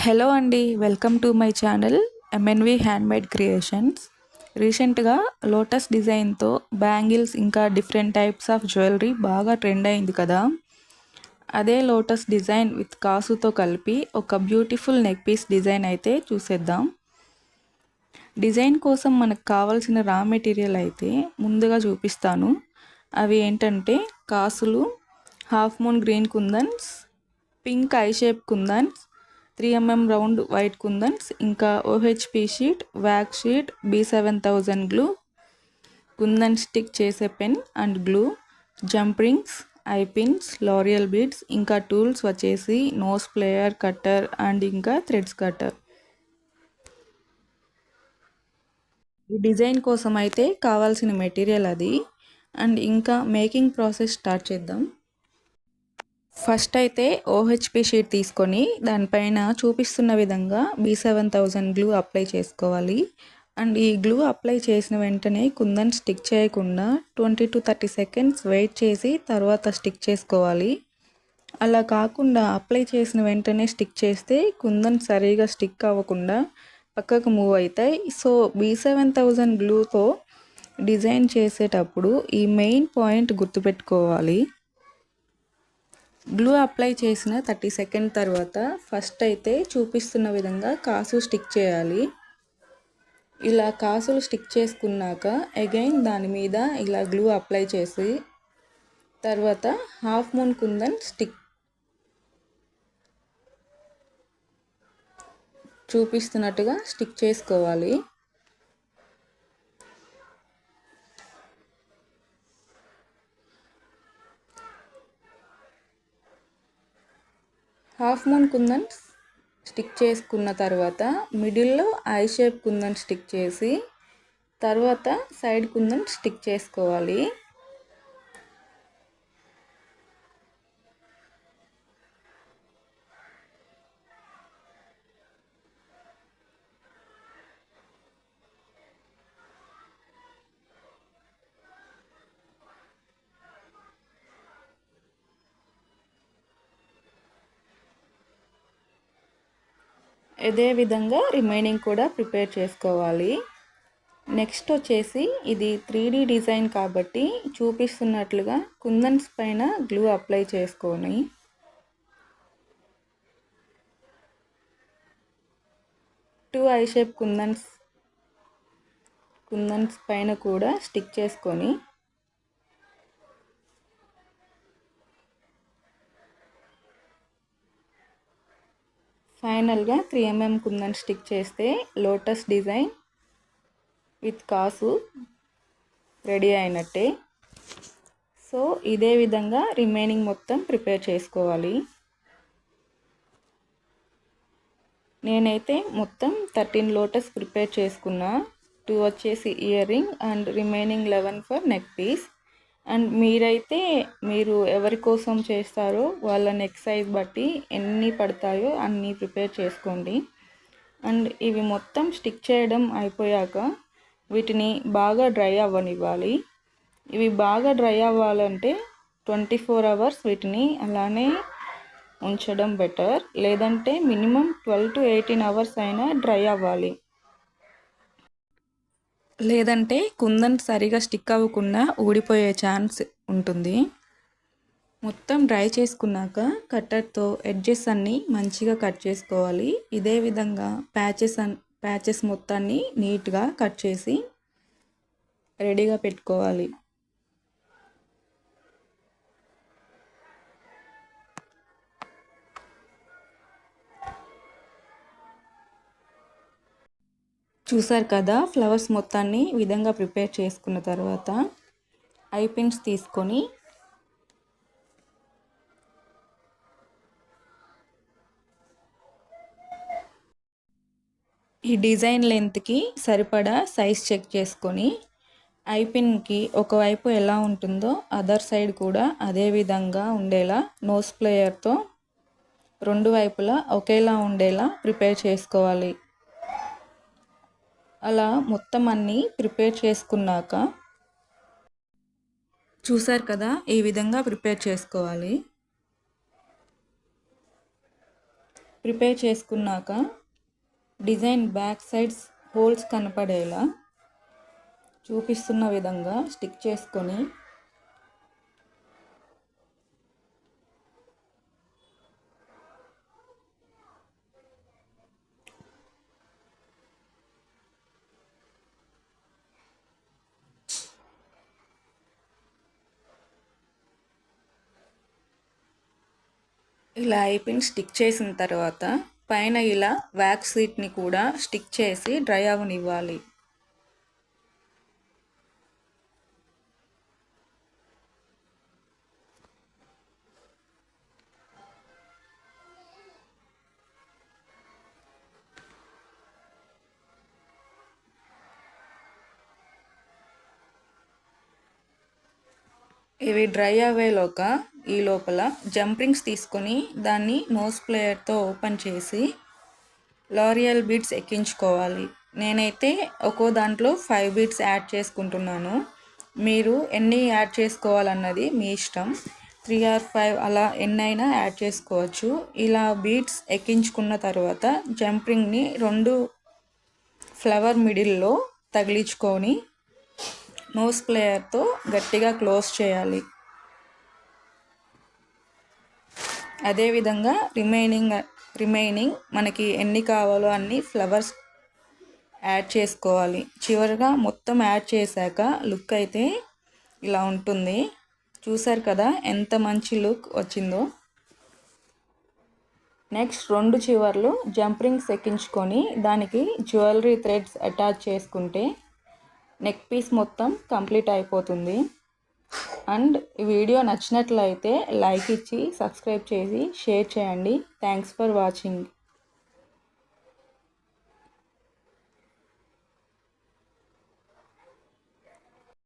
Hello అండి, welcome to my channel MNV handmade creations. రీసెంట్గా lotus డిజైన్తో బ్యాంగిల్స్ ఇంకా డిఫరెంట్ టైప్స్ ఆఫ్ జ్యువెలరీ బాగా ట్రెండ్ అయింది కదా. అదే లోటస్ డిజైన్ విత్ కాసుతో కలిపి ఒక బ్యూటిఫుల్ నెక్ పీస్ డిజైన్ అయితే చూసేద్దాం. డిజైన్ కోసం మనకు కావాల్సిన రా మెటీరియల్ అయితే ముందుగా చూపిస్తాను. అవి ఏంటంటే కాసులు, half moon green kundans, pink eye shape kundans, 3mm round white kundans, ఇంకా ఓహెచ్పి షీట్, వ్యాక్ sheet, B7000 glue, kundan stick చేసే pen and glue, jump rings, eye pins, లారియల్ బీడ్స్, ఇంకా టూల్స్ వచ్చేసి నోస్ ప్లేయర్, కట్టర్ అండ్ ఇంకా థ్రెడ్స్ కట్టర్. ఈ డిజైన్ కోసం అయితే కావాల్సిన మెటీరియల్ అది. అండ్ ఇంకా మేకింగ్ ప్రాసెస్ స్టార్ట్ చేద్దాం. ఫస్ట్ అయితే ఓహెచ్పి షీట్ తీసుకొని దానిపైన చూపిస్తున్న విధంగా B7000 గ్లూ అప్లై చేసుకోవాలి. అండ్ ఈ గ్లూ అప్లై చేసిన వెంటనే కుందన్ స్టిక్ చేయకుండా 20 to 30 seconds వెయిట్ చేసి తర్వాత స్టిక్ చేసుకోవాలి. అలా కాకుండా అప్లై చేసిన వెంటనే స్టిక్ చేస్తే కుందన్ సరిగా స్టిక్ అవ్వకుండా పక్కకు మూవ్ అవుతాయి. సో B7000 గ్లూతో డిజైన్ చేసేటప్పుడు ఈ మెయిన్ పాయింట్ గుర్తుపెట్టుకోవాలి. గ్లూ అప్లై చేసిన 30 seconds తర్వాత ఫస్ట్ అయితే చూపిస్తున్న విధంగా కాసు స్టిక్ చేయాలి. ఇలా కాసులు స్టిక్ చేసుకున్నాక అగైన్ దాని మీద ఇలా గ్లూ అప్లై చేసి తర్వాత హాఫ్ మూన్ కుందన్ స్టిక్ చూపిస్తున్నట్టుగా స్టిక్ చేసుకోవాలి. హాఫ్ మూన్ కుందన్ స్టిక్ చేసుకున్న తర్వాత మిడిల్లో ఐ షేప్ కుందన్ స్టిక్ చేసి తర్వాత సైడ్ కుందన్ స్టిక్ చేసుకోవాలి. ఇదే విధంగా రిమైనింగ్ కూడా ప్రిపేర్ చేసుకోవాలి. నెక్స్ట్ వచ్చేసి ఇది 3D డిజైన్ కాబట్టి చూపిస్తున్నట్లుగా కుందన్స్ పైన గ్లూ అప్లై చేసుకొని టూ ఐ షేప్ కుందన్స్ పైన కూడా స్టిక్ చేసుకొని ఫైనల్గా 3mm కుందన్ స్టిక్ చేస్తే లోటస్ డిజైన్ విత్ కాసు రెడీ అయినట్టే. సో ఇదే విధంగా రిమైనింగ్ మొత్తం ప్రిపేర్ చేసుకోవాలి. నేనైతే మొత్తం 13 లోటస్ ప్రిపేర్ చేసుకున్నా. 2 వచ్చేసి ear ring and remaining 11 for neck piece. And మీరు ఎవరి కోసం చేస్తారో వాళ్ళ నెక్ సైజ్ బట్టి ఎన్ని పడతాయో అన్నీ ప్రిపేర్ చేసుకోండి. అండ్ ఇవి మొత్తం స్టిక్ చేయడం అయిపోయాక వీటిని బాగా డ్రై అవ్వనివ్వాలి. ఇవి బాగా డ్రై అవ్వాలంటే 24 hours వీటిని అలానే ఉంచడం బెటర్. లేదంటే మినిమం 12 to 18 hours అయినా డ్రై అవ్వాలి. లేదంటే కుందన్ సరిగా స్టిక్ అవ్వకుండా ఊడిపోయే ఛాన్స్ ఉంటుంది. మొత్తం డ్రై చేసుకున్నాక కట్టర్తో ఎడ్జెస్ అన్నీ మంచిగా కట్ చేసుకోవాలి. ఇదే విధంగా ప్యాచెస్ మొత్తాన్ని నీట్గా కట్ చేసి రెడీగా పెట్టుకోవాలి. చూసారు కదా, ఫ్లవర్స్ మొత్తాన్ని విధంగా ప్రిపేర్ చేసుకున్న తర్వాత ఐ పిన్స్ తీసుకొని ఈ డిజైన్ లెంత్కి సరిపడా సైజ్ చెక్ చేసుకొని ఐ పిన్కి ఒకవైపు ఎలా ఉంటుందో అదర్ సైడ్ కూడా అదే విధంగా ఉండేలా నోస్ ప్లేయర్తో రెండు వైపులా ఒకేలా ఉండేలా ప్రిపేర్ చేసుకోవాలి. అలా మొత్తం అన్నీ ప్రిపేర్ చేసుకున్నాక చూసారు కదా, ఈ విధంగా ప్రిపేర్ చేసుకోవాలి. ప్రిపేర్ చేసుకున్నాక డిజైన్ బ్యాక్ సైడ్స్ హోల్స్ కనపడేలా చూపిస్తున్న విధంగా స్టిక్ చేసుకొని ఇలా అయిపోయి స్టిక్ చేసిన తర్వాత పైన ఇలా వ్యాక్స్ షీట్ని కూడా స్టిక్ చేసి డ్రై అవనివ్వాలి. ఇవి డ్రై ఈ లోపల జంప్రింగ్స్ తీసుకొని దాన్ని నోస్ ప్లేయర్తో ఓపెన్ చేసి లారియల్ బీడ్స్ ఎక్కించుకోవాలి. నేనైతే ఒక్కో దాంట్లో 5 బీడ్స్ యాడ్ చేసుకుంటున్నాను. మీరు ఎన్ని యాడ్ చేసుకోవాలన్నది మీ ఇష్టం. 3 or 5 అలా ఎన్నైనా యాడ్ చేసుకోవచ్చు. ఇలా బీడ్స్ ఎక్కించుకున్న తర్వాత జంప్రింగ్ని 2 ఫ్లవర్ మిడిల్లో తగిలించుకొని నోస్ ప్లేయర్తో గట్టిగా క్లోజ్ చేయాలి. అదేవిధంగా రిమైనింగ్ మనకి ఎన్ని కావాలో అన్ని ఫ్లవర్స్ యాడ్ చేసుకోవాలి. చివరిగా మొత్తం యాడ్ చేశాక లుక్ అయితే ఇలా ఉంటుంది. చూసారు కదా ఎంత మంచి లుక్ వచ్చిందో. నెక్స్ట్ 2 చివర్లు జంప్రింగ్స్ ఎక్కించుకొని దానికి జ్యువెలరీ థ్రెడ్స్ అటాచ్ చేసుకుంటే నెక్ పీస్ మొత్తం కంప్లీట్ అయిపోతుంది. అండ్ ఈ వీడియో నచ్చినట్లయితే లైక్ ఇచ్చి సబ్స్క్రైబ్ చేసి షేర్ చేయండి. Thanks for watching.